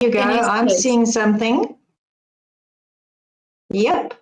you go. I'm seeing something. Yep.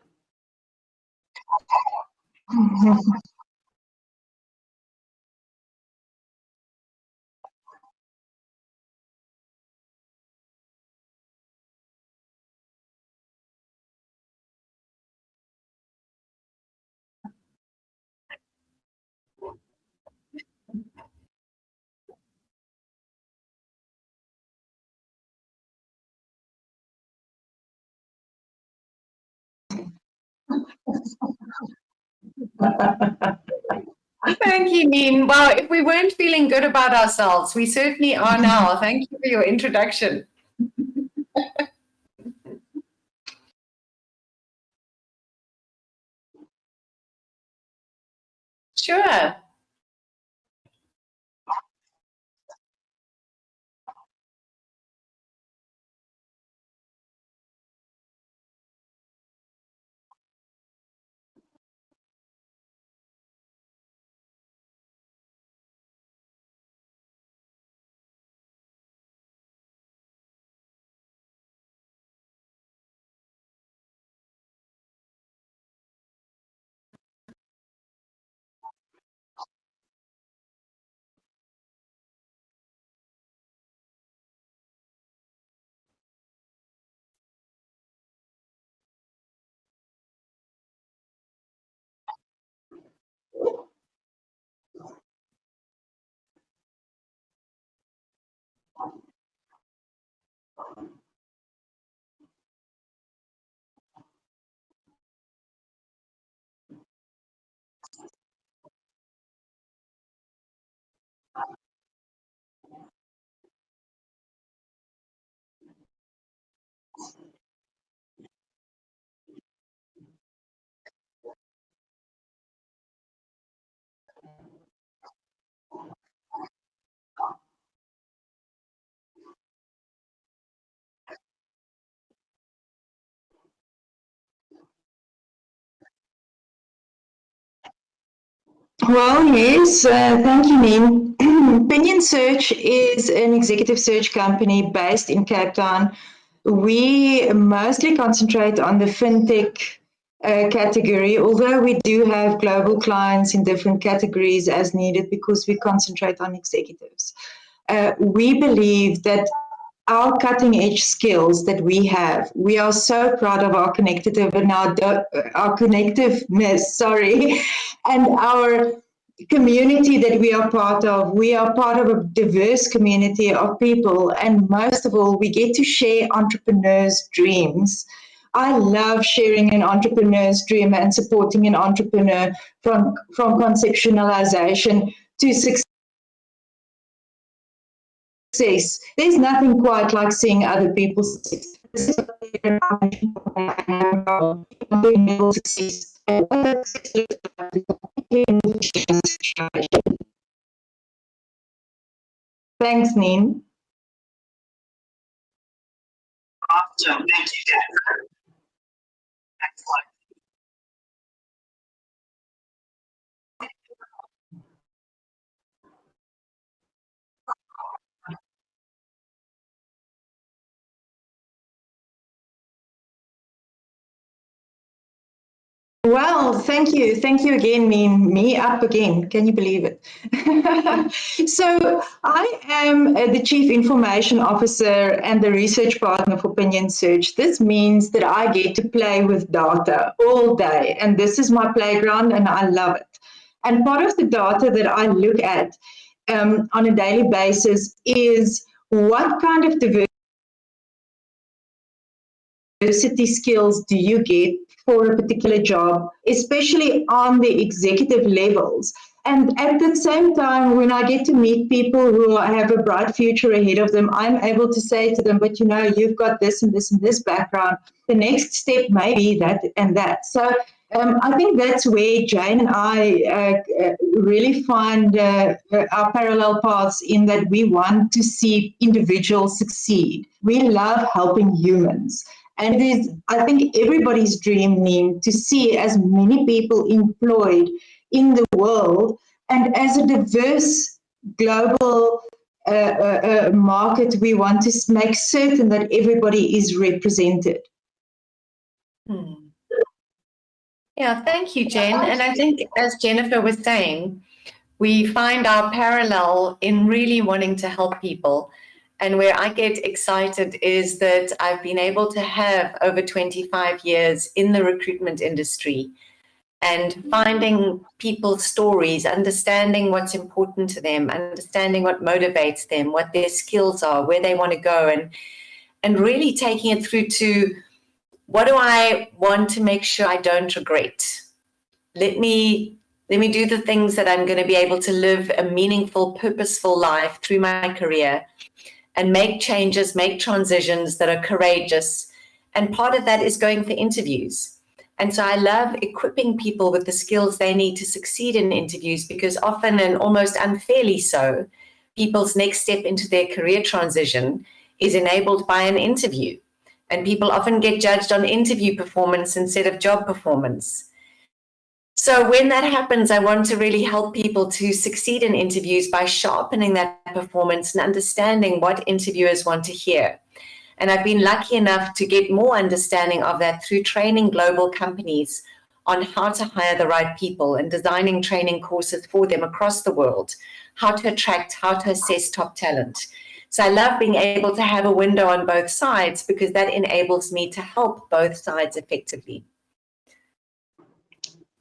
Thank you, Neen. Well, if we weren't feeling good about ourselves, we certainly are now. Thank you for your introduction. Sure. Well, yes, thank you, Neen. Pinion Search is an executive search company based in Cape Town. We mostly concentrate on the fintech category, although we do have global clients in different categories as needed because we concentrate on executives. We believe that our cutting edge skills that we have, we are so proud of our connectivity and our connectiveness, sorry, and our community that we are part of. We are part of a diverse community of people, and most of all, we get to share entrepreneurs' dreams. I love sharing an entrepreneur's dream and supporting an entrepreneur from conceptualization to success. There's nothing quite like seeing other people's success. This is success. Thanks, Neen. Awesome. Thank you, Jennifer. Excellent. Well, thank you. Thank you again, me up again. Can you believe it? So I am the Chief Information Officer and the research partner for Pinion Search. This means that I get to play with data all day, and this is my playground, and I love it. And part of the data that I look at on a daily basis is what kind of diversity skills do you get for a particular job, especially on the executive levels. And at the same time, when I get to meet people who have a bright future ahead of them, I'm able to say to them, but you know, you've got this and this and this background. The next step may be that and that. So I think that's where Jane and I really find our parallel paths in that we want to see individuals succeed. We love helping humans. And it is, I think, everybody's dream, Neem, to see as many people employed in the world and as a diverse global market, we want to make certain that everybody is represented. Yeah, thank you, Jen. And I think, as Jennifer was saying, we find our parallel in really wanting to help people. And where I get excited is that I've been able to have over 25 years in the recruitment industry and finding people's stories, understanding what's important to them, understanding what motivates them, what their skills are, where they want to go, and really taking it through to what do I want to make sure I don't regret? Let me do the things that I'm going to be able to live a meaningful, purposeful life through my career and make changes, make transitions that are courageous. And part of that is going for interviews. And so I love equipping people with the skills they need to succeed in interviews, because often, and almost unfairly so, people's next step into their career transition is enabled by an interview. And people often get judged on interview performance instead of job performance. So when that happens, I want to really help people to succeed in interviews by sharpening that performance and understanding what interviewers want to hear. And I've been lucky enough to get more understanding of that through training global companies on how to hire the right people and designing training courses for them across the world, how to attract, how to assess top talent. So I love being able to have a window on both sides, because that enables me to help both sides effectively.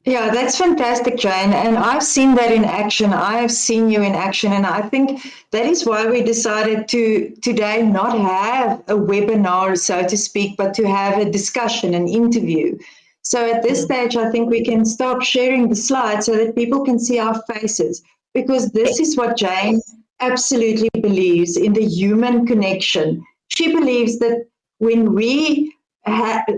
Yeah, that's fantastic, Jane. And I've seen that in action. I have seen you in action. And I think that is why we decided to today not have a webinar, so to speak, but to have a discussion, an interview. So at this stage, I think we can stop sharing the slides so that people can see our faces, because this is what Jane absolutely believes in, the human connection. She believes that when we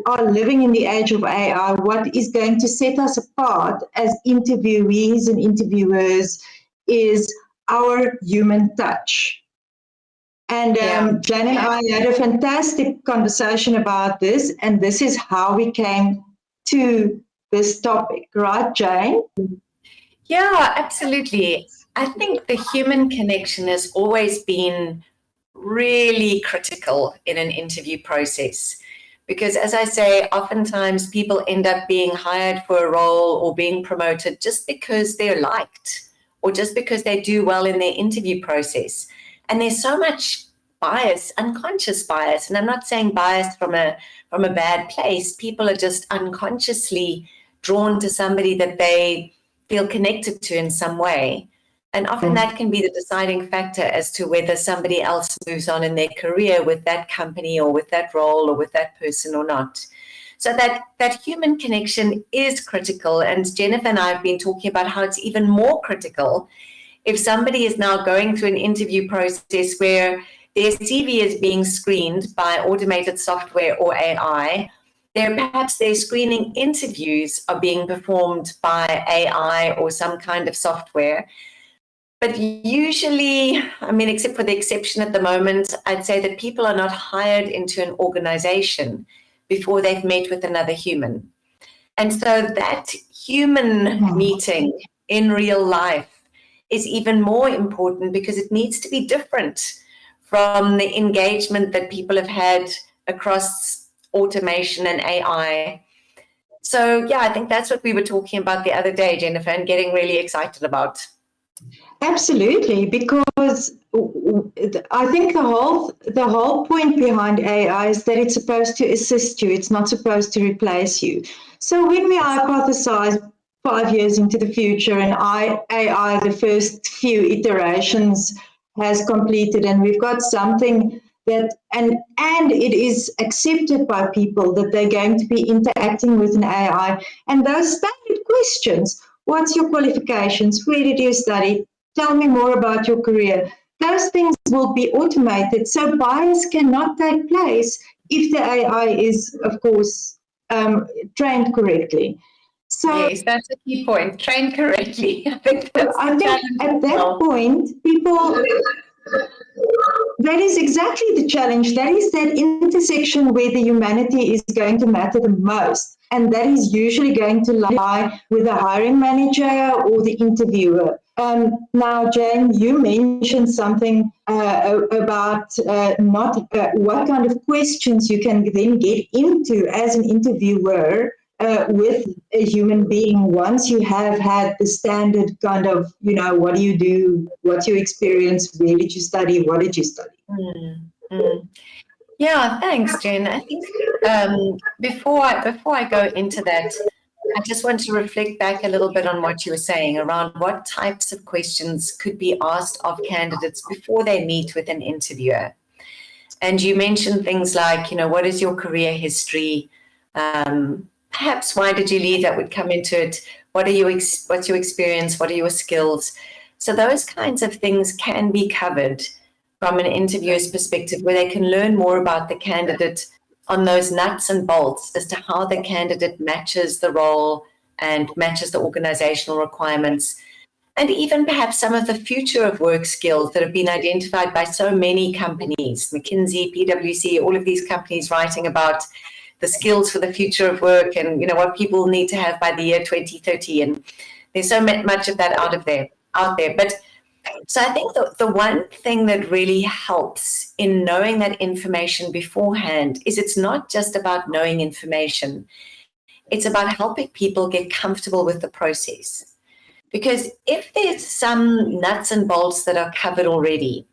are living in the age of AI, what is going to set us apart as interviewees and interviewers is our human touch. And Jane and I had a fantastic conversation about this, and this is how we came to this topic, right, Jane? Yeah, absolutely. I think the human connection has always been really critical in an interview process. Because, as I say, oftentimes people end up being hired for a role or being promoted just because they're liked or just because they do well in their interview process. And there's so much bias, unconscious bias. And I'm not saying bias from a bad place. People are just unconsciously drawn to somebody that they feel connected to in some way. And often that can be the deciding factor as to whether somebody else moves on in their career with that company or with that role or with that person or not. So that human connection is critical. And Jennifer and I have been talking about how it's even more critical if somebody is now going through an interview process where their CV is being screened by automated software or AI. Perhaps their screening interviews are being performed by AI or some kind of software. But usually, I mean, except for the exception at the moment, I'd say that people are not hired into an organization before they've met with another human. And so that human meeting in real life is even more important, because it needs to be different from the engagement that people have had across automation and AI. So, yeah, I think that's what we were talking about the other day, Jennifer, and getting really excited about. Absolutely, because I think the whole point behind AI is that it's supposed to assist you. It's not supposed to replace you. So when we hypothesize 5 years into the future and AI, the first few iterations has completed, and we've got something that and it is accepted by people that they're going to be interacting with an AI, and those standard questions: what's your qualifications? Where did you study? Tell me more about your career. Those things will be automated, so bias cannot take place if the AI is, of course, trained correctly. So yes, that's a key point. Trained correctly. I think that's I think at that point, people, that is exactly the challenge. That is that intersection where the humanity is going to matter the most. And that is usually going to lie with the hiring manager or the interviewer. Now, Jane, you mentioned something about not what kind of questions you can then get into as an interviewer with a human being once you have had the standard kind of, what do you do, what's your experience, where did you study, what did you study? Yeah, thanks, Jen. I think before I go into that, I just want to reflect back a little bit on what you were saying around what types of questions could be asked of candidates before they meet with an interviewer. And you mentioned things like, what is your career history? Perhaps why did you leave? That would come into it. What's your experience? What are your skills? So those kinds of things can be covered from an interviewer's perspective, where they can learn more about the candidate on those nuts and bolts as to how the candidate matches the role and matches the organizational requirements, and even perhaps some of the future of work skills that have been identified by so many companies, McKinsey, PwC, all of these companies writing about the skills for the future of work and what people need to have by the year 2030. And there's so much of that out there. But so I think the one thing that really helps in knowing that information beforehand is it's not just about knowing information. It's about helping people get comfortable with the process. Because if there's some nuts and bolts that are covered already,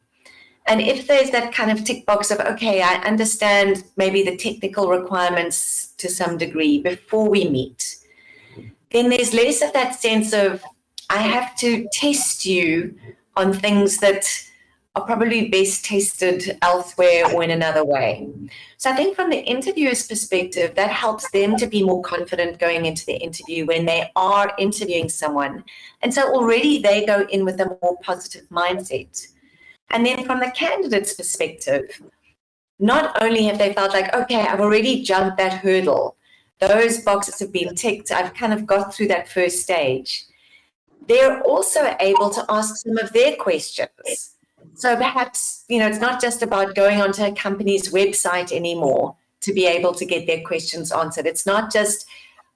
and if there's that kind of tick box of, okay, I understand maybe the technical requirements to some degree before we meet, then there's less of that sense of, I have to test you on things that are probably best tested elsewhere or in another way. So I think from the interviewer's perspective, that helps them to be more confident going into the interview when they are interviewing someone. And so already they go in with a more positive mindset. And then from the candidate's perspective, not only have they felt like, okay, I've already jumped that hurdle, those boxes have been ticked, I've kind of got through that first stage, they're also able to ask some of their questions. So perhaps, it's not just about going onto a company's website anymore to be able to get their questions answered. It's not just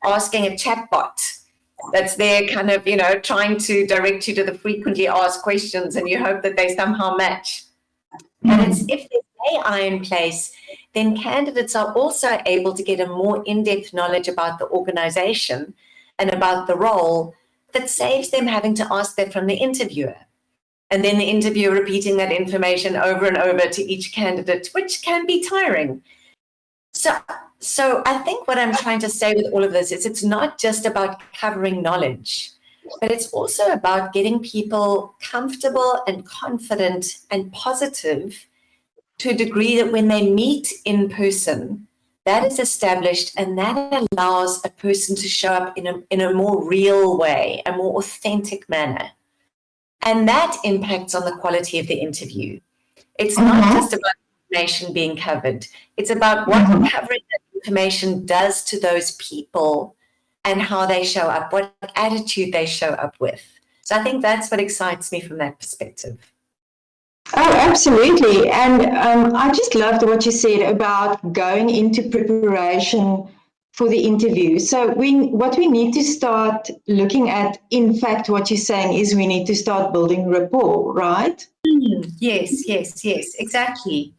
asking a chatbot that's there kind of, trying to direct you to the frequently asked questions and you hope that they somehow match. And it's if there's AI in place, then candidates are also able to get a more in-depth knowledge about the organization and about the role that saves them having to ask that from the interviewer. And then the interviewer repeating that information over and over to each candidate, which can be tiring. So I think what I'm trying to say with all of this is it's not just about covering knowledge, but it's also about getting people comfortable and confident and positive to a degree that when they meet in person, that is established, and that allows a person to show up in a more real way, a more authentic manner. And that impacts on the quality of the interview. It's not just about information being covered. It's about what covering that information does to those people and how they show up, what attitude they show up with. So I think that's what excites me from that perspective. Oh, absolutely. And I just loved what you said about going into preparation for the interview. So what we need to start looking at, in fact, what you're saying is we need to start building rapport, right? Yes, exactly.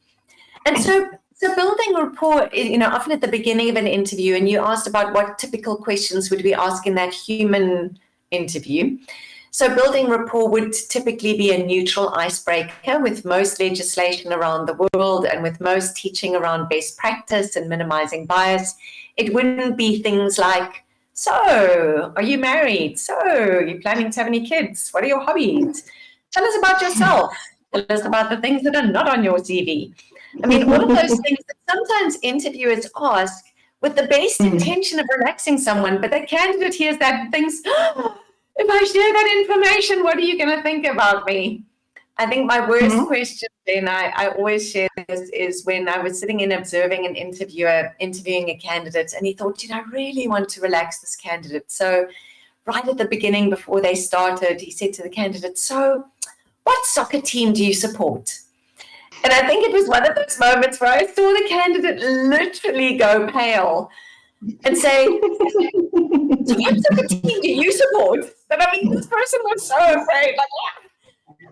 And so building rapport, often at the beginning of an interview, and you asked about what typical questions would we ask in that human interview. So building rapport would typically be a neutral icebreaker with most legislation around the world and with most teaching around best practice and minimizing bias. It wouldn't be things like, so, are you married? So, are you planning to have any kids? What are your hobbies? Tell us about yourself. Tell us about the things that are not on your CV. I mean, all of those things that sometimes interviewers ask with the best intention of relaxing someone, but the candidate hears that and thinks, if I share that information, what are you going to think about me? I think my worst question, then I always share this, is when I was sitting in observing an interviewer interviewing a candidate, and he thought, I really want to relax this candidate. So right at the beginning, before they started, he said to the candidate, so what soccer team do you support? And I think it was one of those moments where I saw the candidate literally go pale and say, so what soccer team do you support? But I mean, this person was so afraid. Like,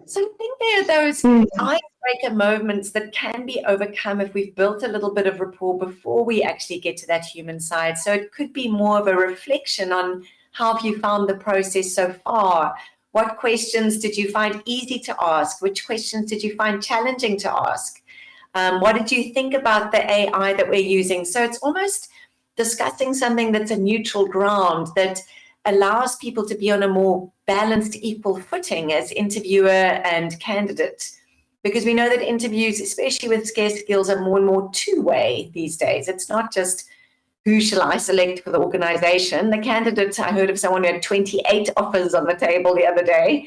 so I think there are those icebreaker moments that can be overcome if we've built a little bit of rapport before we actually get to that human side. So it could be more of a reflection on how have you found the process so far? What questions did you find easy to ask? Which questions did you find challenging to ask? What did you think about the AI that we're using? So it's almost discussing something that's a neutral ground that allows people to be on a more balanced, equal footing as interviewer and candidate. Because we know that interviews, especially with scarce skills, are more and more two-way these days. It's not just who shall I select for the organization. The candidate, I heard of someone who had 28 offers on the table the other day.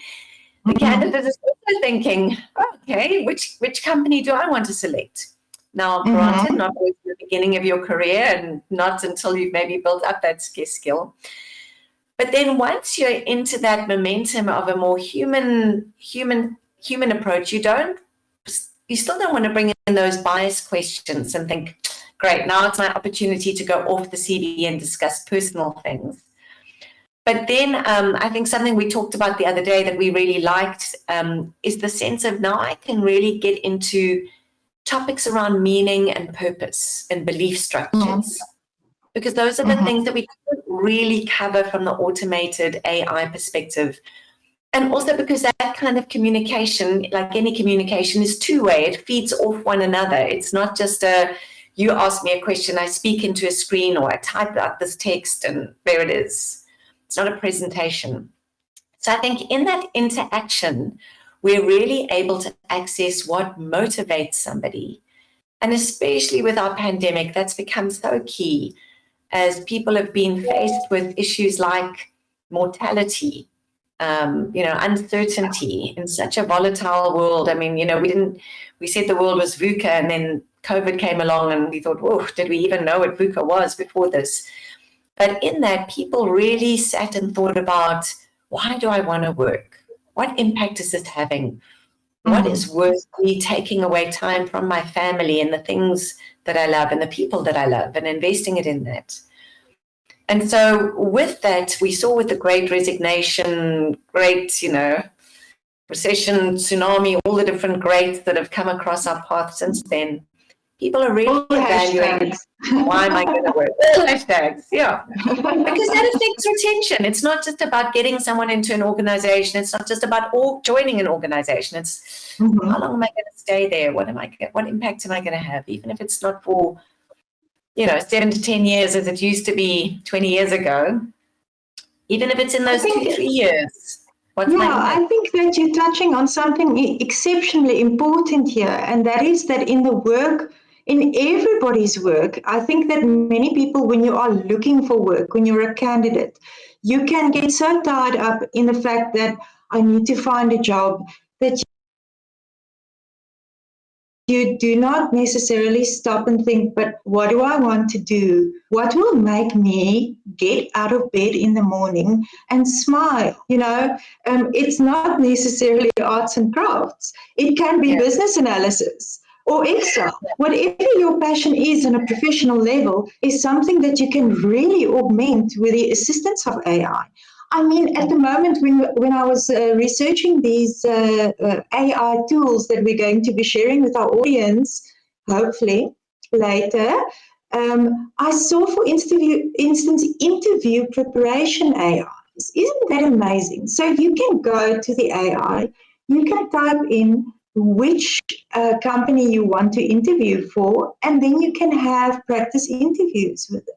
The candidate is also thinking, okay, which company do I want to select? Now, granted, not always at the beginning of your career and not until you've maybe built up that scarce skill. But then once you're into that momentum of a more human approach, you still don't want to bring in those biased questions and think, great, now it's my opportunity to go off the CV and discuss personal things. But then I think something we talked about the other day that we really liked is the sense of now I can really get into topics around meaning and purpose and belief structures. Because those are the things that we couldn't really cover from the automated AI perspective. And also because that kind of communication, like any communication, is two-way. It feeds off one another. It's not just you ask me a question, I speak into a screen, or I type out this text and there it is. It's not a presentation. So I think in that interaction, we're really able to access what motivates somebody. And especially with our pandemic, that's become so key as people have been faced with issues like mortality, uncertainty in such a volatile world. I mean, we said the world was VUCA, and then COVID came along and we thought, whoa, did we even know what VUCA was before this? But in that, people really sat and thought about, why do I want to work? What impact is this having? What is worth me taking away time from my family and the things that I love and the people that I love and investing it in that? And so with that, we saw with the great resignation, recession, tsunami, all the different greats that have come across our path since then, people are really evaluating, why am I going to work? All hashtags, yeah. Because that affects retention. It's not just about getting someone into an organization. It's not just about joining an organization. It's how long am I going to stay there? What impact am I going to have? Even if it's not for 7 to 10 years as it used to be 20 years ago, even if it's in those 2-3 years. I think that you're touching on something exceptionally important here, and that is that in everybody's work, I think that many people, when you are looking for work, when you're a candidate, you can get so tied up in the fact that I need to find a job that you do not necessarily stop and think, but what do I want to do? What will make me get out of bed in the morning and smile? It's not necessarily arts and crafts. It can be business analysis or Excel. Whatever your passion is on a professional level is something that you can really augment with the assistance of AI. I mean, at the moment, when I was researching these AI tools that we're going to be sharing with our audience, hopefully later, I saw, for instance, interview preparation AI. Isn't that amazing? So you can go to the AI, you can type in which company you want to interview for, and then you can have practice interviews with them.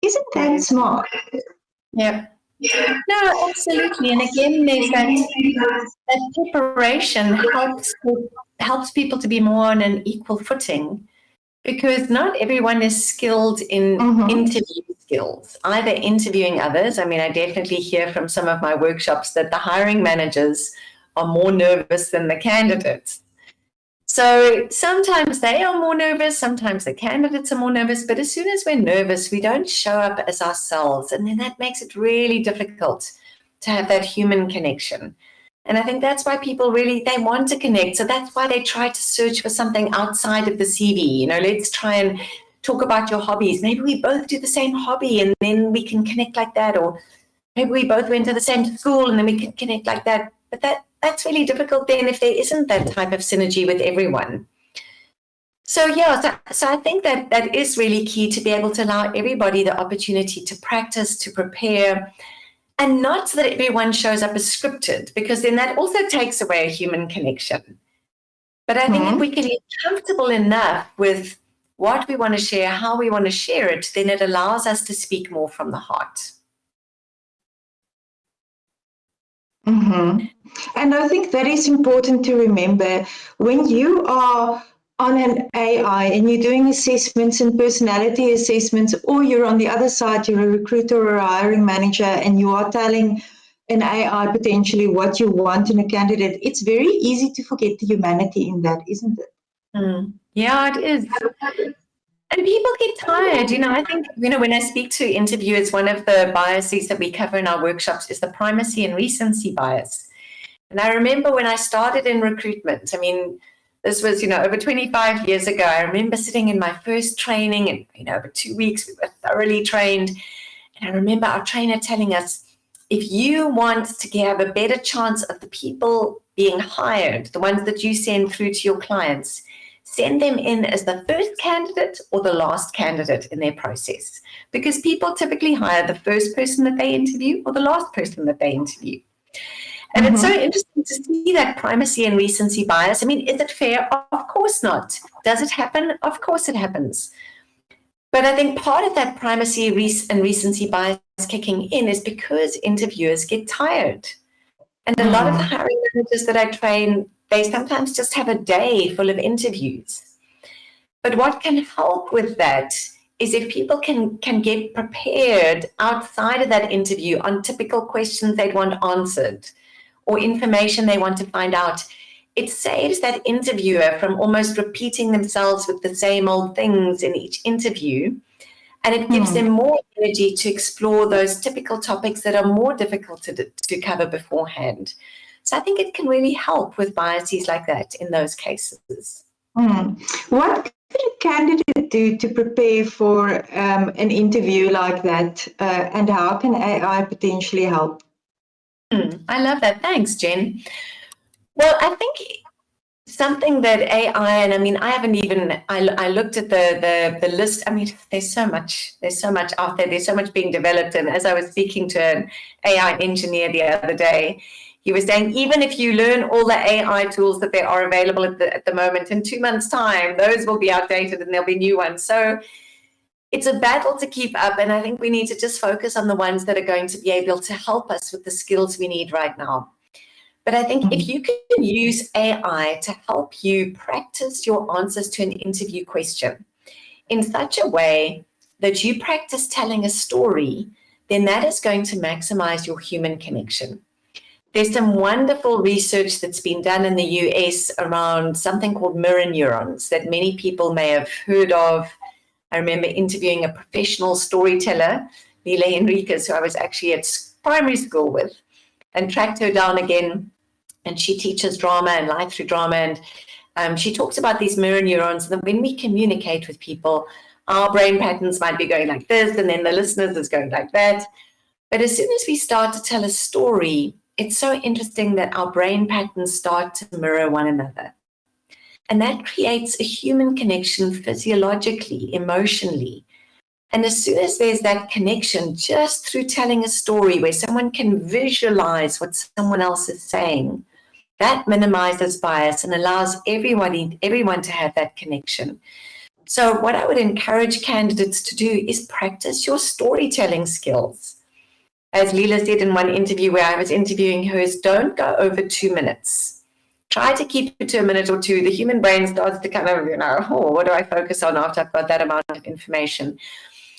Isn't that smart? Yeah. No, absolutely. And again, there's that preparation helps people to be more on an equal footing, because not everyone is skilled in interview skills, either interviewing others. I mean, I definitely hear from some of my workshops that the hiring managers are more nervous than the candidates. So sometimes they are more nervous, sometimes the candidates are more nervous, but as soon as we're nervous, we don't show up as ourselves. And then that makes it really difficult to have that human connection. And I think that's why people they want to connect. So that's why they try to search for something outside of the CV. Let's try and talk about your hobbies. Maybe we both do the same hobby and then we can connect like that. Or maybe we both went to the same school and then we can connect like that. But that's really difficult then if there isn't that type of synergy with everyone. So so I think that is really key, to be able to allow everybody the opportunity to practice, to prepare, and not that everyone shows up as scripted, because then that also takes away a human connection. But I think if we can get comfortable enough with what we want to share, how we want to share it, then it allows us to speak more from the heart. Mm-hmm. And I think that is important to remember when you are on an AI and you're doing assessments and personality assessments, or you're on the other side, you're a recruiter or a hiring manager, and you are telling an AI potentially what you want in a candidate, it's very easy to forget the humanity in that, isn't it? Yeah, it is. And people get tired. I think, when I speak to interviewers, one of the biases that we cover in our workshops is the primacy and recency bias. And I remember when I started in recruitment, this was, over 25 years ago, I remember sitting in my first training and, over 2 weeks, we were thoroughly trained. And I remember our trainer telling us, if you want to have a better chance of the people being hired, the ones that you send through to your clients, send them in as the first candidate or the last candidate in their process. Because people typically hire the first person that they interview or the last person that they interview. And it's so interesting to see that primacy and recency bias. Is it fair? Of course not. Does it happen? Of course it happens. But I think part of that primacy and recency bias kicking in is because interviewers get tired. And a lot of the hiring managers that I train, they sometimes just have a day full of interviews. But what can help with that is if people can get prepared outside of that interview on typical questions they'd want answered or information they want to find out. It saves that interviewer from almost repeating themselves with the same old things in each interview. And it gives them more energy to explore those typical topics that are more difficult to cover beforehand. So I think it can really help with biases like that in those cases. What could a candidate do to prepare for an interview like that? And how can AI potentially help? I love that. Thanks, Jen. Well, I think something that AI, and I haven't even, I looked at the list. There's so much out there. There's so much being developed. And as I was speaking to an AI engineer the other day, he was saying, even if you learn all the AI tools that there are available at the moment, in 2 months' time, those will be outdated and there'll be new ones. So it's a battle to keep up. And I think we need to just focus on the ones that are going to be able to help us with the skills we need right now. But I think if you can use AI to help you practice your answers to an interview question in such a way that you practice telling a story, then that is going to maximize your human connection. There's some wonderful research that's been done in the US around something called mirror neurons that many people may have heard of. I remember interviewing a professional storyteller, Lila Henriquez, who I was actually at primary school with, and tracked her down again. And she teaches drama and life through drama. And she talks about these mirror neurons, that when we communicate with people, our brain patterns might be going like this, and then the listeners is going like that. But as soon as we start to tell a story, it's so interesting that our brain patterns start to mirror one another. And that creates a human connection physiologically, emotionally. And as soon as there's that connection, just through telling a story where someone can visualize what someone else is saying, that minimizes bias and allows everyone to have that connection. So what I would encourage candidates to do is practice your storytelling skills. As Lila said in one interview where I was interviewing her, is don't go over 2 minutes. Try to keep it to a minute or two. The human brain starts to kind of, what do I focus on after I've got that amount of information?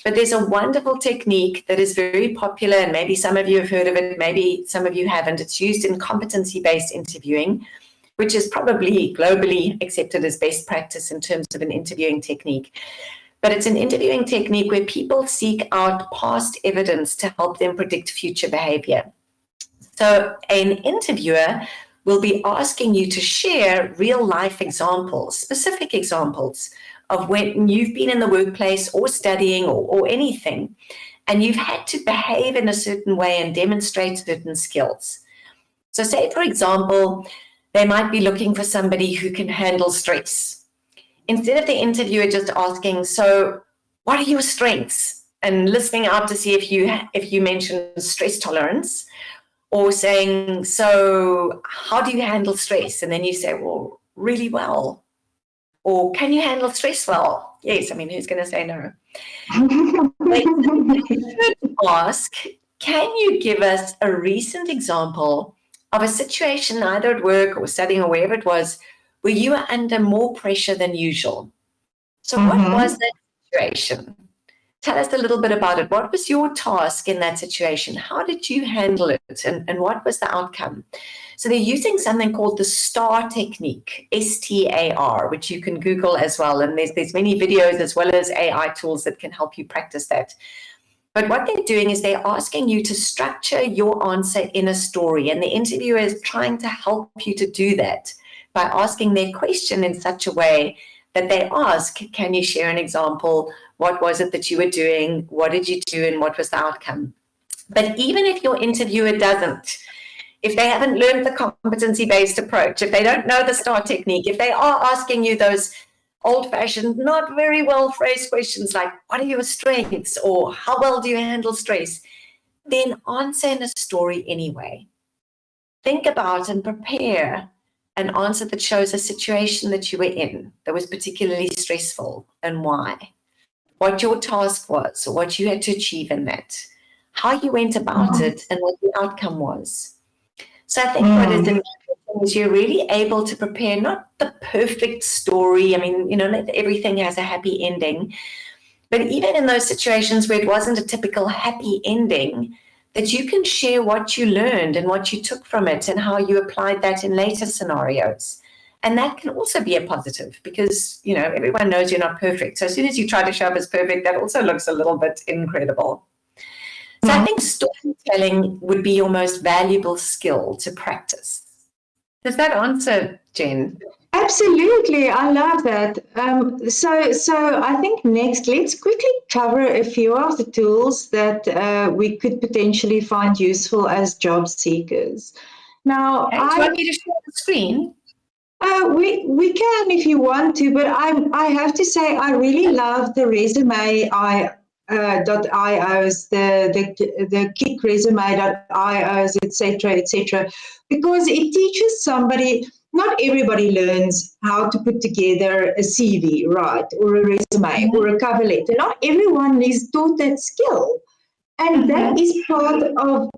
But there's a wonderful technique that is very popular, and maybe some of you have heard of it, maybe some of you haven't. It's used in competency-based interviewing, which is probably globally accepted as best practice in terms of an interviewing technique. But it's an interviewing technique where people seek out past evidence to help them predict future behavior. So an interviewer will be asking you to share real-life examples, specific examples of when you've been in the workplace or studying or anything, and you've had to behave in a certain way and demonstrate certain skills. So say, for example, they might be looking for somebody who can handle stress. Instead of the interviewer just asking, so what are your strengths? And listening out to see if you mention stress tolerance, or saying, so how do you handle stress? And then you say, well, really well. Or can you handle stress well? Yes, I mean, who's going to say no? They should ask, can you give us a recent example of a situation, either at work or studying or wherever it was, where you were under more pressure than usual? So what was that situation? Tell us a little bit about it. What was your task in that situation? How did you handle it? And what was the outcome? So they're using something called the STAR technique, STAR, which you can Google as well. And there's many videos as well as AI tools that can help you practice that. But what they're doing is they're asking you to structure your answer in a story. And the interviewer is trying to help you to do that by asking their question in such a way that they ask, can you share an example? What was it that you were doing? What did you do? And what was the outcome? But even if your interviewer doesn't, if they haven't learned the competency-based approach, if they don't know the STAR technique, if they are asking you those old-fashioned, not very well-phrased questions like, what are your strengths? Or how well do you handle stress? Then answer in a story anyway. Think about and prepare an answer that shows a situation that you were in that was particularly stressful and why, what your task was, or what you had to achieve in that, how you went about it, and what the outcome was. So I think what is important is you're really able to prepare not the perfect story. I mean, not everything has a happy ending, but even in those situations where it wasn't a typical happy ending, that you can share what you learned and what you took from it and how you applied that in later scenarios. And that can also be a positive because, everyone knows you're not perfect. So as soon as you try to show up as perfect, that also looks a little bit incredible. So I think storytelling would be your most valuable skill to practice. Does that answer, Jen? Absolutely, I love that. So I think next, let's quickly cover a few of the tools that we could potentially find useful as job seekers. Now, do you want me to share the screen? We can if you want to, but I have to say I really love the resume.ios, the kick resume.ios, etc., because it teaches somebody. Not everybody learns how to put together a CV, right, or a resume or a cover letter. Not everyone is taught that skill, and that is part of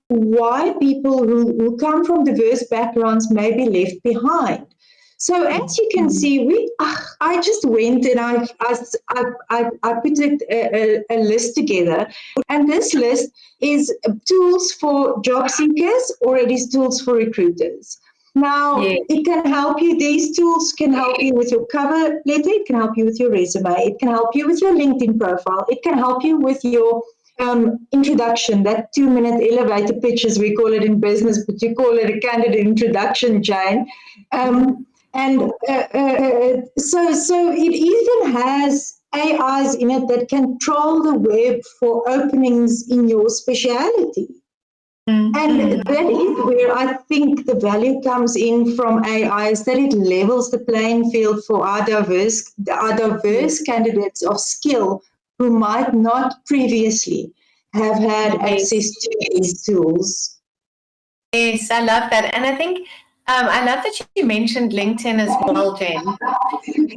why people who come from diverse backgrounds may be left behind. So as you can see, I just went and I put a list together, and this list is tools for job seekers or it is tools for recruiters. Now, it can help you, these tools can help you with your cover letter, it can help you with your resume, it can help you with your LinkedIn profile, it can help you with your introduction, that 2-minute elevator pitch, as we call it in business, but you call it a candidate introduction, Jane. So it even has AIs in it that can troll the web for openings in your speciality. And that is where I think the value comes in from AI, is that it levels the playing field for our diverse candidates of skill who might not previously have had access to these tools. Yes, I love that. And I think I love that you mentioned LinkedIn as well, Jen,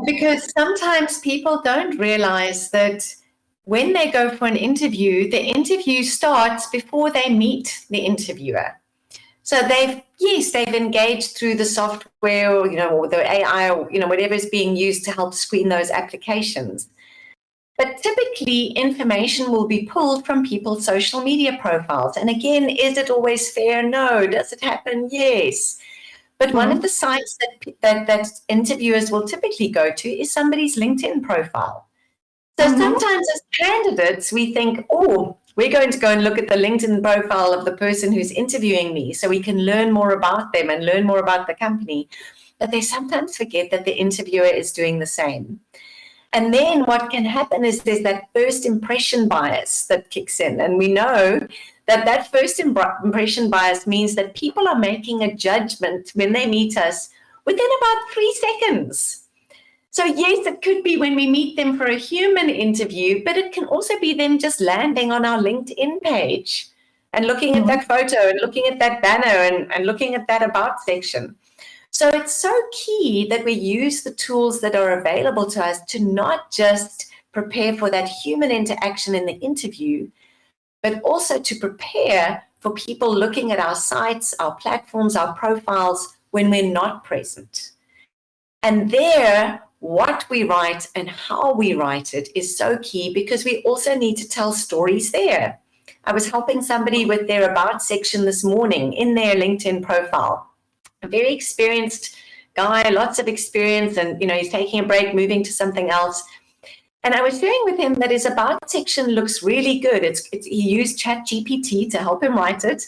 because sometimes people don't realize that when they go for an interview, the interview starts before they meet the interviewer. So they've engaged through the software or the AI or whatever is being used to help screen those applications. But typically, information will be pulled from people's social media profiles. And again, is it always fair? No. Does it happen? Yes. But one of the sites that interviewers will typically go to is somebody's LinkedIn profile. So sometimes as candidates, we think, we're going to go and look at the LinkedIn profile of the person who's interviewing me so we can learn more about them and learn more about the company. But they sometimes forget that the interviewer is doing the same. And then what can happen is there's that first impression bias that kicks in. And we know that that first impression bias means that people are making a judgment when they meet us within about 3 seconds. So yes, it could be when we meet them for a human interview, but it can also be them just landing on our LinkedIn page and looking at that photo and looking at that banner and looking at that about section. So it's so key that we use the tools that are available to us to not just prepare for that human interaction in the interview, but also to prepare for people looking at our sites, our platforms, our profiles when we're not present. And there, what we write and how we write it is so key, because we also need to tell stories there. I was helping somebody with their about section this morning in their LinkedIn profile. A very experienced guy, lots of experience, and he's taking a break, moving to something else. And I was sharing with him that his about section looks really good. He used ChatGPT to help him write it.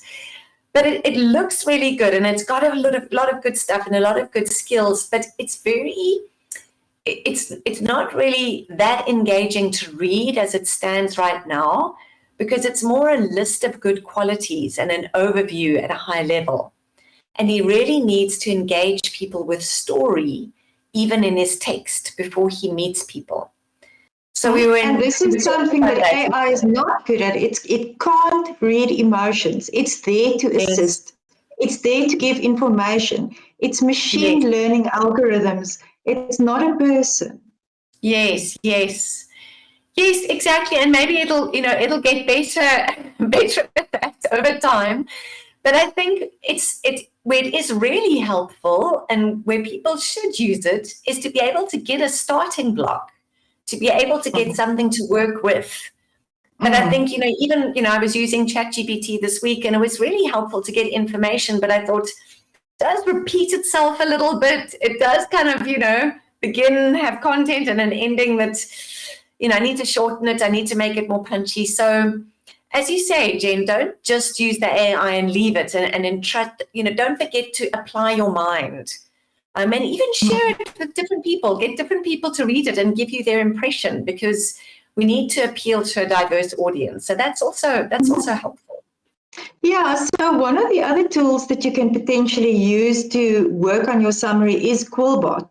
But it looks really good, and it's got a lot of good stuff and a lot of good skills, but it's not really that engaging to read as it stands right now, because it's more a list of good qualities and an overview at a high level. And he really needs to engage people with story, even in his text, before he meets people. So and this is something that AI is not good at. It can't read emotions. It's there to assist. It's there to give information. It's machine learning algorithms. It's not a person. Yes, exactly. And maybe it'll get better at that over time. But I think where it is really helpful and where people should use it is to be able to get a starting block, to be able to get something to work with. But I think, I was using ChatGPT this week, and it was really helpful to get information, but I thought it does repeat itself a little bit. It does kind of, begin, have content and an ending that, I need to shorten it. I need to make it more punchy. So as you say, Jen, don't just use the AI and leave it and entrust, don't forget to apply your mind. And even share it with different people, get different people to read it and give you their impression, because we need to appeal to a diverse audience. So that's also helpful. Yeah, so one of the other tools that you can potentially use to work on your summary is Quillbot.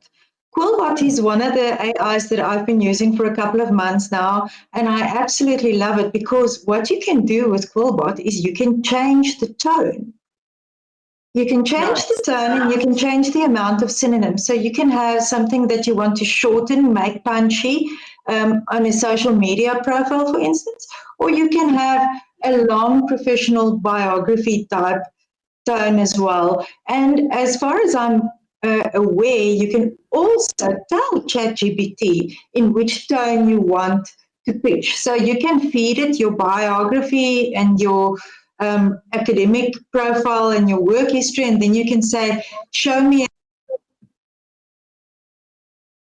Quillbot is one of the AIs that I've been using for a couple of months now, and I absolutely love it, because what you can do with Quillbot is you can change the tone. You can change the tone, and you can change the amount of synonyms. So you can have something that you want to shorten, make punchy on a social media profile, for instance, or you can have a long professional biography type tone as well. And as far as I'm aware, you can also tell ChatGPT in which tone you want to pitch. So you can feed it your biography and your academic profile and your work history, and then you can say, show me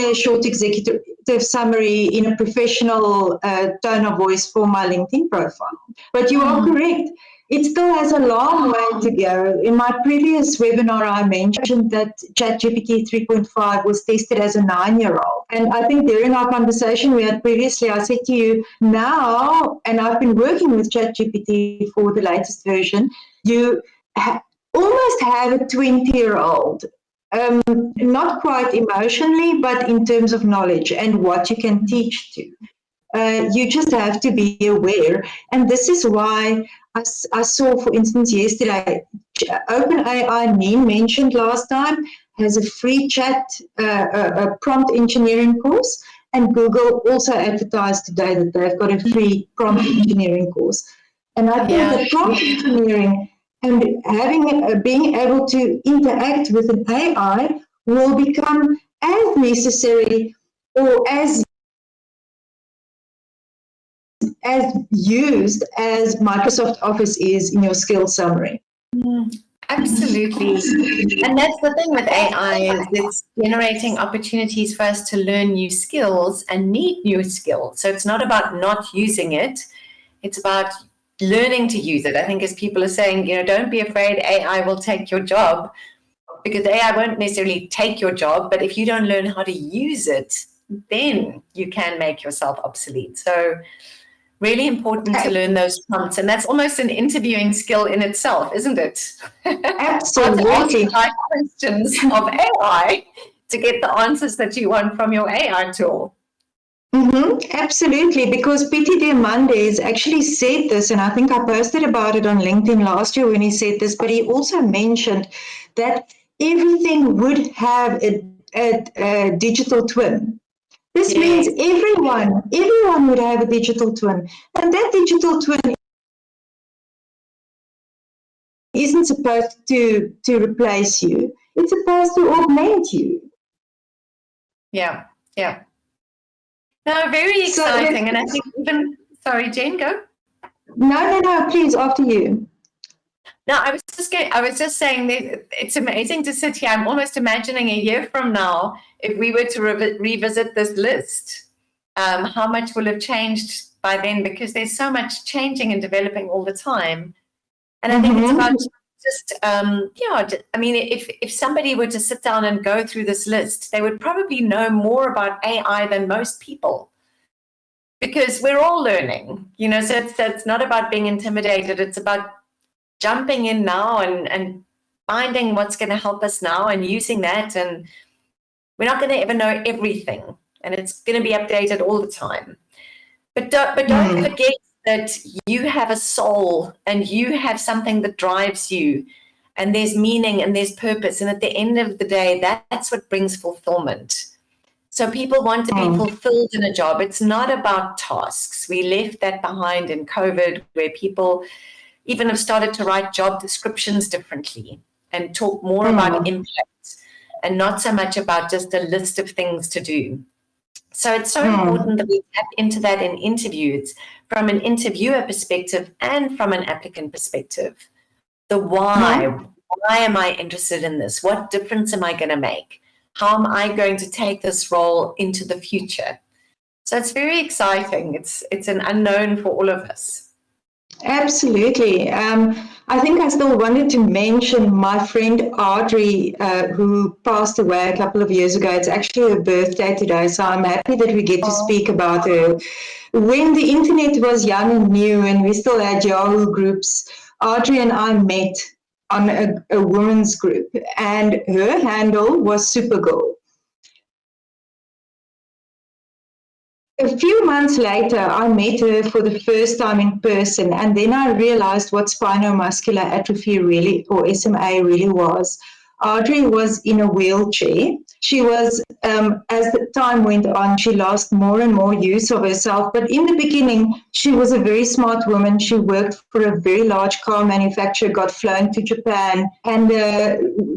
a short executive summary in a professional tone of voice for my LinkedIn profile. But you are correct. It still has a long way to go. In my previous webinar, I mentioned that ChatGPT 3.5 was tested as a 9-year-old. And I think during our conversation we had previously, I said to you, now, and I've been working with ChatGPT for the latest version, you almost have a 20-year-old. Not quite emotionally, but in terms of knowledge and what you can teach to. You just have to be aware. And this is why I saw, for instance, yesterday, OpenAI, Neen mentioned last time, has a free chat, a prompt engineering course. And Google also advertised today that they've got a free prompt engineering course. And I think that prompt engineering and being able to interact with an AI will become as necessary or as used as Microsoft Office is in your skills summary. Absolutely. And that's the thing with AI, is it's generating opportunities for us to learn new skills and need new skills. So it's not about not using it. It's about learning to use it. I think, as people are saying, don't be afraid AI will take your job, because AI won't necessarily take your job, but if you don't learn how to use it, then you can make yourself obsolete. So really important to learn those prompts. And that's almost an interviewing skill in itself, isn't it? Absolutely. To ask questions of AI to get the answers that you want from your AI tool. Absolutely, because P.T. Diamandis actually said this, and I think I posted about it on LinkedIn last year when he said this, but he also mentioned that everything would have a digital twin. This means everyone would have a digital twin, and that digital twin isn't supposed to replace you. It's supposed to augment you. Yeah. No, very exciting. And I think even, sorry, Jane, go. No, please, after you. No, I was just saying that it's amazing to sit here. I'm almost imagining a year from now, if we were to revisit this list, how much will have changed by then, because there's so much changing and developing all the time. And I think it's about just, I mean, if somebody were to sit down and go through this list, they would probably know more about AI than most people, because we're all learning, so it's not about being intimidated. It's about jumping in now and finding what's going to help us now and using that. And we're not going to ever know everything, and it's going to be updated all the time. But don't forget that you have a soul and you have something that drives you, and there's meaning and there's purpose. And at the end of the day, that's what brings fulfillment. So people want to be fulfilled in a job. It's not about tasks. We left that behind in COVID, where people even have started to write job descriptions differently and talk more about impact and not so much about just a list of things to do. So it's so important that we tap into that in interviews, from an interviewer perspective and from an applicant perspective. The why. Why am I interested in this? What difference am I going to make? How am I going to take this role into the future? So it's very exciting. It's an unknown for all of us. Absolutely. I think I still wanted to mention my friend Audrey, who passed away a couple of years ago. It's actually her birthday today, so I'm happy that we get to speak about her. When the internet was young and new and we still had Yahoo groups, Audrey and I met on a women's group, and her handle was Supergirl. A few months later, I met her for the first time in person, and then I realized what spinomuscular atrophy really, or SMA, really was. Audrey was in a wheelchair. She was, as the time went on, she lost more and more use of herself. But in the beginning, she was a very smart woman. She worked for a very large car manufacturer, got flown to Japan, and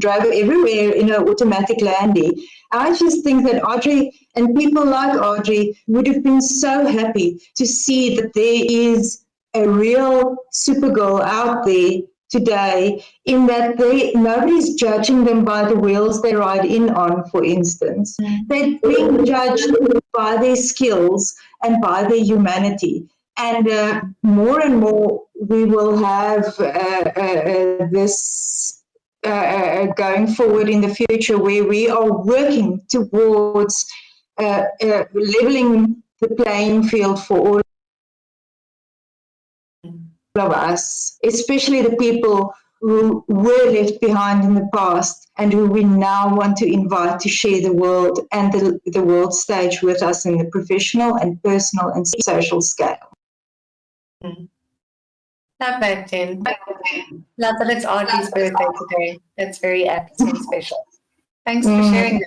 drove everywhere in an automatic Landy. I just think that Audrey and people like Audrey would have been so happy to see that there is a real Supergirl out there today, in that nobody's judging them by the wheels they ride in on, for instance. They're being judged by their skills and by their humanity. And more and more we will have this going forward in the future, where we are working towards leveling the playing field for all of us, especially the people who were left behind in the past and who we now want to invite to share the world and the world stage with us in the professional and personal and social scale. Love that, Jen. Love that it's Audrey's birthday today. That's very apt and special. Thanks for sharing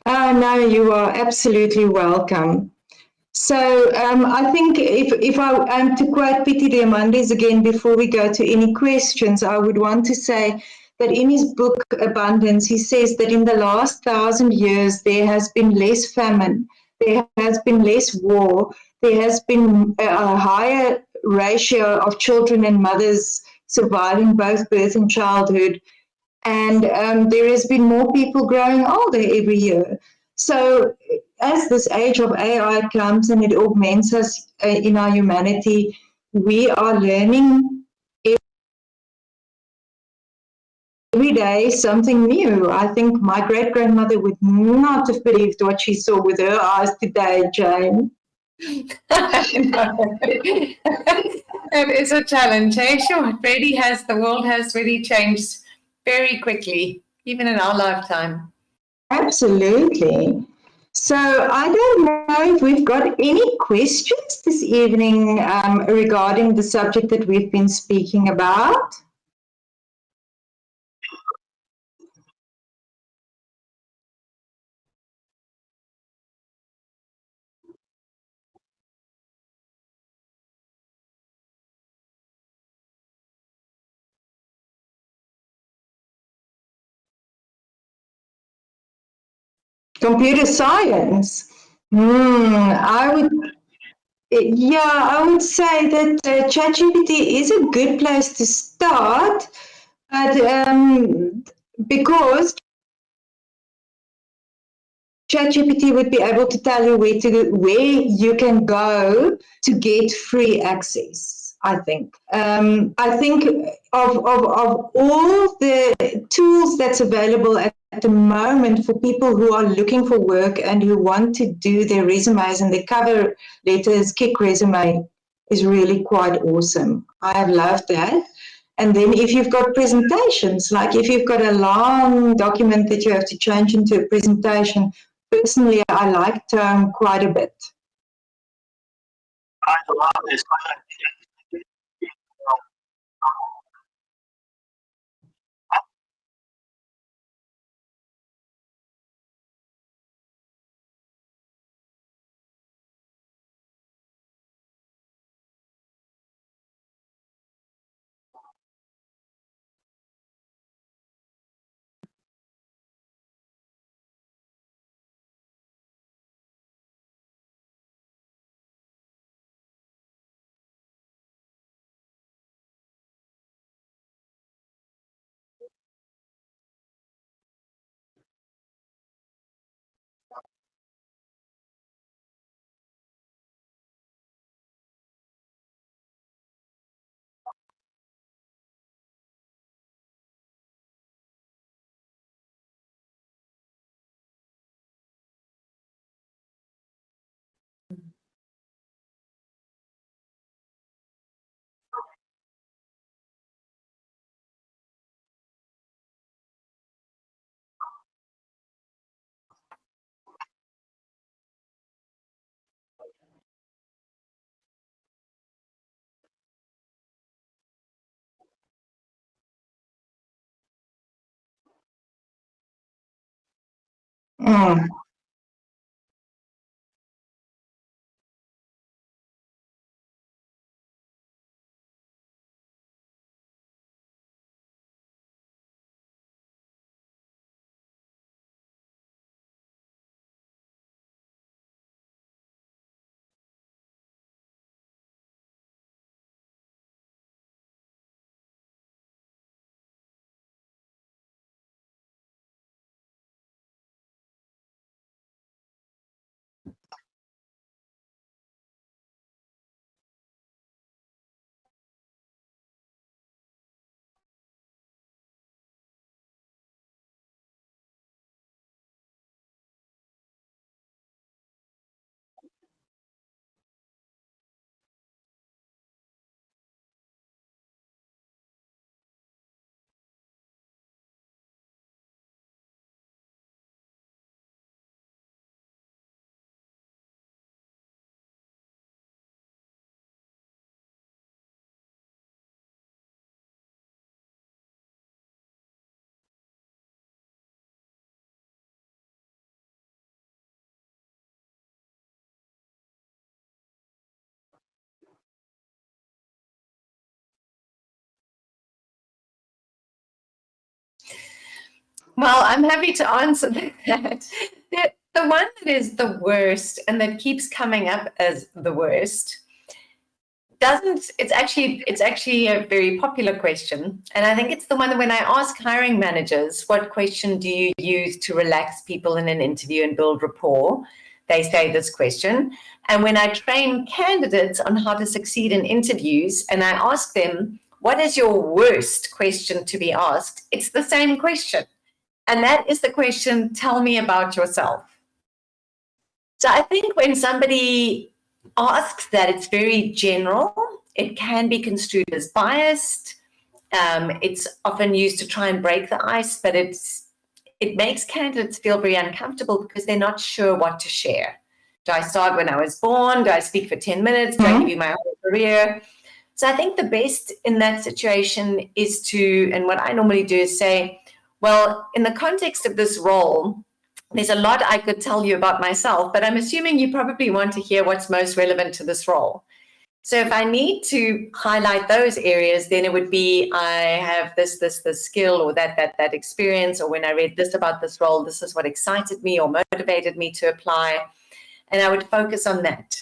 that. No, you are absolutely welcome. So I think if I am to quote P.T. Diamandis again before we go to any questions, I would want to say that in his book Abundance, he says that in the last 1,000 years, there has been less famine, there has been less war, there has been a higher ratio of children and mothers surviving both birth and childhood, and there has been more people growing older every year. So as this age of AI comes and it augments us in our humanity, we are learning every day something new. I think my great-grandmother would not have believed what she saw with her eyes today, Jane. It is a challenge, eh? Sure, the world has really changed very quickly, even in our lifetime. Absolutely. So I don't know if we've got any questions this evening regarding the subject that we've been speaking about. Computer science. I would say that ChatGPT is a good place to start, but because ChatGPT would be able to tell you where you can go to get free access. I think of all the tools that's available at the moment for people who are looking for work and who want to do their resumes and their cover letters, Kick Resume is really quite awesome. I have loved that. And then if you've got presentations, like if you've got a long document that you have to change into a presentation, personally, I like Tome quite a bit. I love this. Mm. Well, I'm happy to answer that. The one that is the worst and that keeps coming up as the worst it's actually a very popular question. And I think it's the one that when I ask hiring managers, what question do you use to relax people in an interview and build rapport? They say this question. And when I train candidates on how to succeed in interviews and I ask them, what is your worst question to be asked? It's the same question. And that is the question, tell me about yourself. So I think when somebody asks that, it's very general. It can be construed as biased. It's often used to try and break the ice, but it makes candidates feel very uncomfortable because they're not sure what to share. Do I start when I was born? Do I speak for 10 minutes? Do I give you my whole career? So I think the best in that situation is to, and what I normally do is say, well, in the context of this role, there's a lot I could tell you about myself, but I'm assuming you probably want to hear what's most relevant to this role. So if I need to highlight those areas, then it would be I have this skill or that experience, or when I read this about this role, this is what excited me or motivated me to apply. And I would focus on that.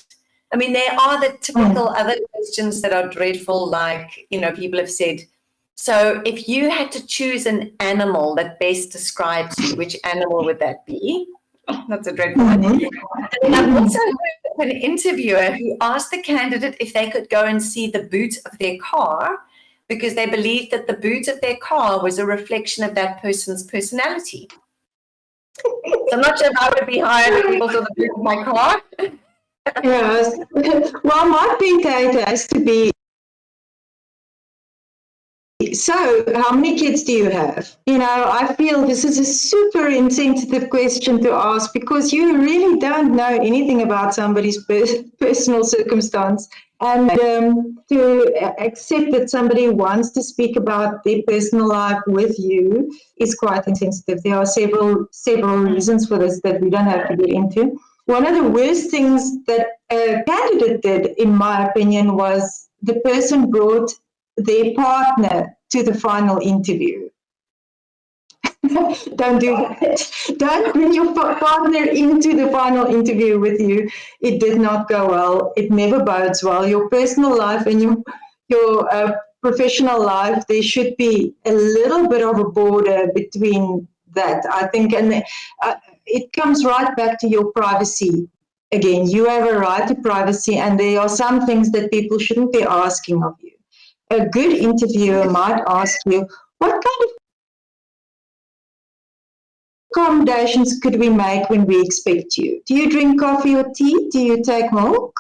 I mean, there are the typical other questions that are dreadful, like, people have said, so if you had to choose an animal that best describes you, which animal would that be? Oh, that's a dreadful one. And I've also heard of an interviewer who asked the candidate if they could go and see the boot of their car because they believed that the boot of their car was a reflection of that person's personality. So I'm not sure if I would be hired if people saw the boot of my car. Yes. Well, my big data has to be, so how many kids do you have? I feel this is a super insensitive question to ask because you really don't know anything about somebody's personal circumstance. And to accept that somebody wants to speak about their personal life with you is quite insensitive. There are several reasons for this that we don't have to get into. One of the worst things that a candidate did, in my opinion, was the person brought their partner to the final interview. Don't do that. Don't bring your partner into the final interview with you. It did not go well. It never bodes well. Your personal life and your professional life, there should be a little bit of a border between that, I think. And it comes right back to your privacy. Again, you have a right to privacy, and there are some things that people shouldn't be asking of you. A good interviewer might ask you, what kind of accommodations could we make when we expect you? Do you drink coffee or tea? Do you take milk?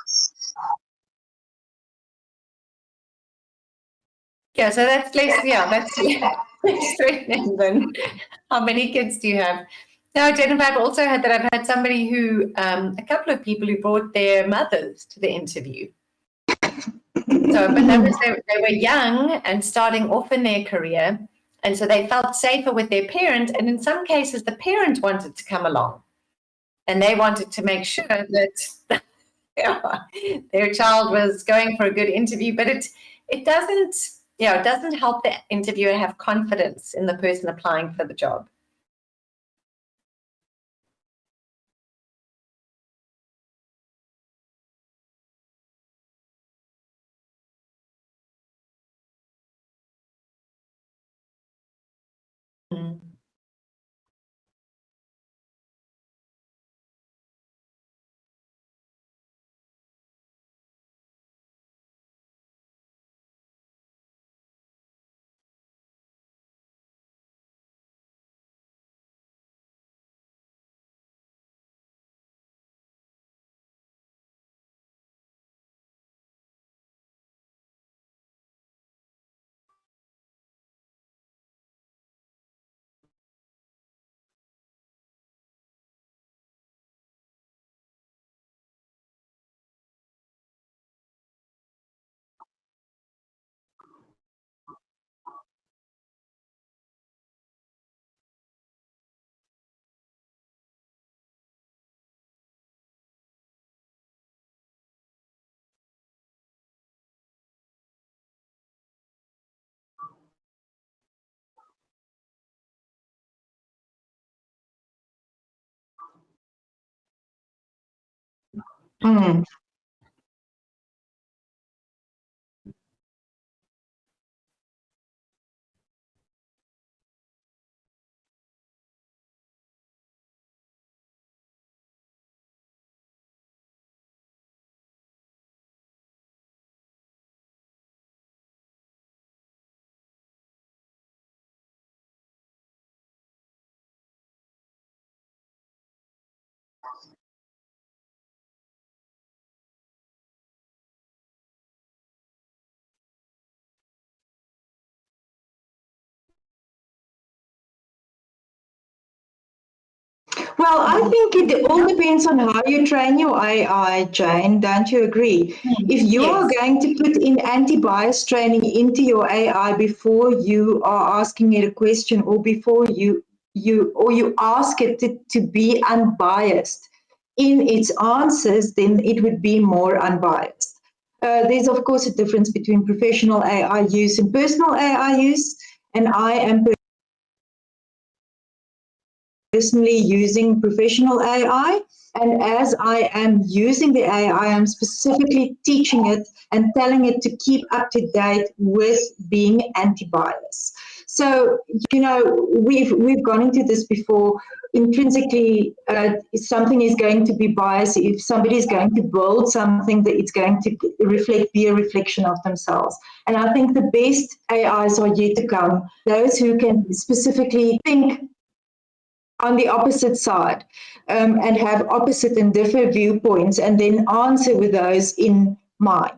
Yeah, so that's less threatening than how many kids do you have? Now, Jennifer, I've also had that. I've had somebody who, a couple of people who brought their mothers to the interview. So, but they were young and starting off in their career, and so they felt safer with their parent. And in some cases, the parent wanted to come along, and they wanted to make sure that their child was going for a good interview. But it doesn't, it doesn't help the interviewer have confidence in the person applying for the job. Mm. Well, I think it all depends on how you train your AI, Jane. Don't you agree? If you are Yes. going to put in anti-bias training into your AI before you are asking it a question, or before you ask it to be unbiased in its answers, then it would be more unbiased. There's of course a difference between professional AI use and personal AI use, and I am personally using professional AI. And as I am using the AI, I'm specifically teaching it and telling it to keep up to date with being anti-bias. So, we've gone into this before. Intrinsically, if something is going to be biased. If somebody is going to build something, that it's going to be a reflection of themselves. And I think the best AIs are yet to come. Those who can specifically think on the opposite side, and have opposite and different viewpoints, and then answer with those in mind.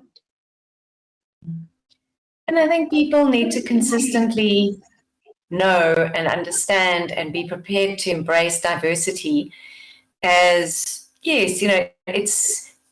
And I think people need to consistently know and understand and be prepared to embrace diversity as, yes,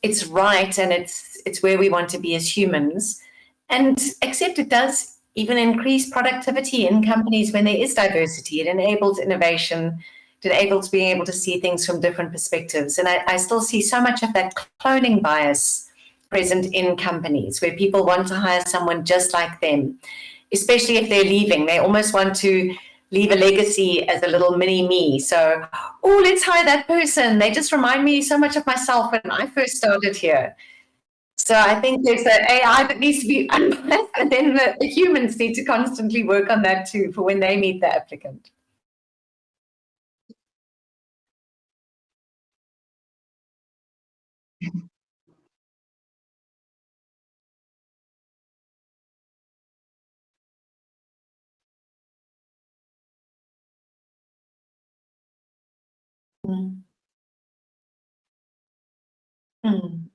it's right, and it's where we want to be as humans, and accept it does even increase productivity in companies when there is diversity. It enables innovation. It enables being able to see things from different perspectives. And I still see so much of that cloning bias present in companies, where people want to hire someone just like them, especially if they're leaving. They almost want to leave a legacy as a little mini me. So, oh, let's hire that person. They just remind me so much of myself when I first started here. So I think there's an AI that needs to be unbiased, and then the humans need to constantly work on that too for when they meet the applicant. Mm. Mm.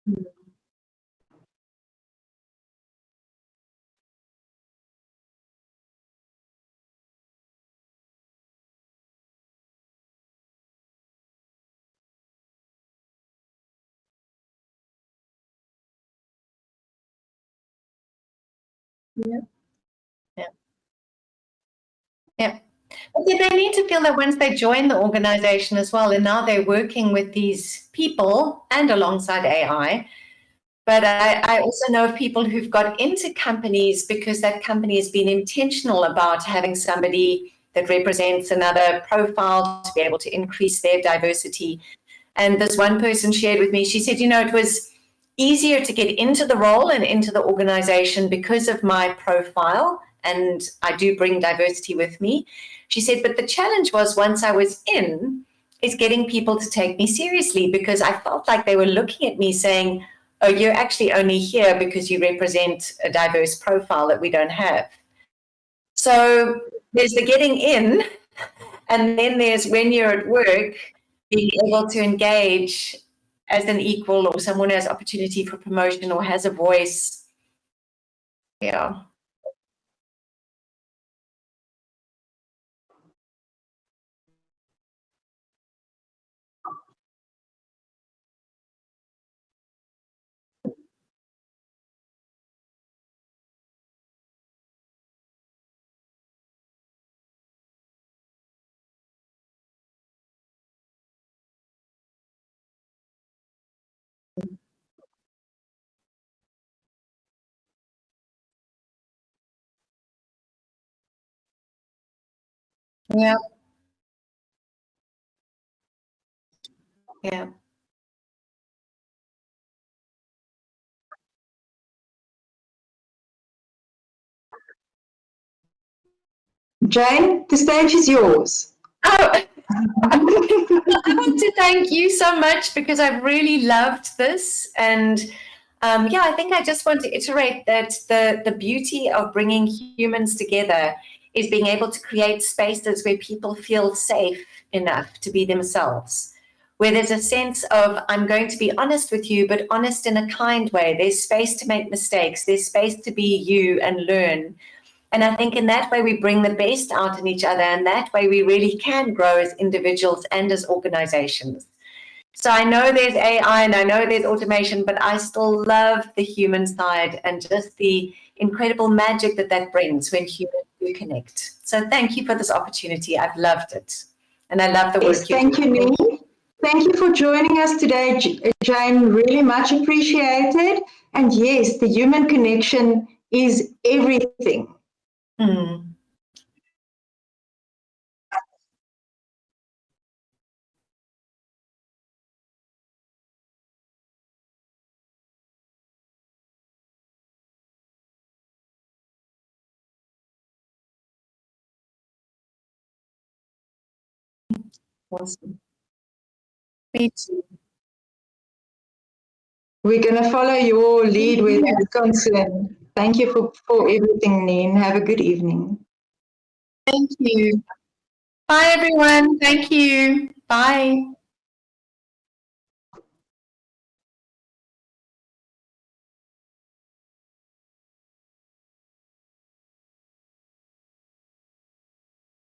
Mm. Yeah. Yeah. Yeah. But they need to feel that once they join the organization as well, and now they're working with these people and alongside AI. But I also know of people who've got into companies because that company has been intentional about having somebody that represents another profile to be able to increase their diversity. And this one person shared with me, she said, it was easier to get into the role and into the organization because of my profile, and I do bring diversity with me. She said, but the challenge was, once I was in, is getting people to take me seriously, because I felt like they were looking at me saying, oh, you're actually only here because you represent a diverse profile that we don't have. So there's the getting in, and then there's when you're at work, being able to engage as an equal, or someone who has opportunity for promotion or has a voice. Yeah. Yeah. Yeah. Jane, the stage is yours. Oh, I want to thank you so much, because I've really loved this. And I think I just want to iterate that the beauty of bringing humans together is being able to create spaces where people feel safe enough to be themselves, where there's a sense of, I'm going to be honest with you, but honest in a kind way. There's space to make mistakes. There's space to be you and learn. And I think in that way, we bring the best out in each other. And that way, we really can grow as individuals and as organizations. So I know there's AI and I know there's automation, but I still love the human side and just the incredible magic that that brings when humans do connect. So thank you for this opportunity. I've loved it. And I love the work Yes, you do. thank you, Nini. Thank you for joining us today, Jane. Really much appreciated. And yes, the human connection is everything. Mm. Awesome. Me too. We're going to follow your lead where that's concerned. Thank you for everything, Nene. Have a good evening. Thank you. Bye, everyone. Thank you. Bye.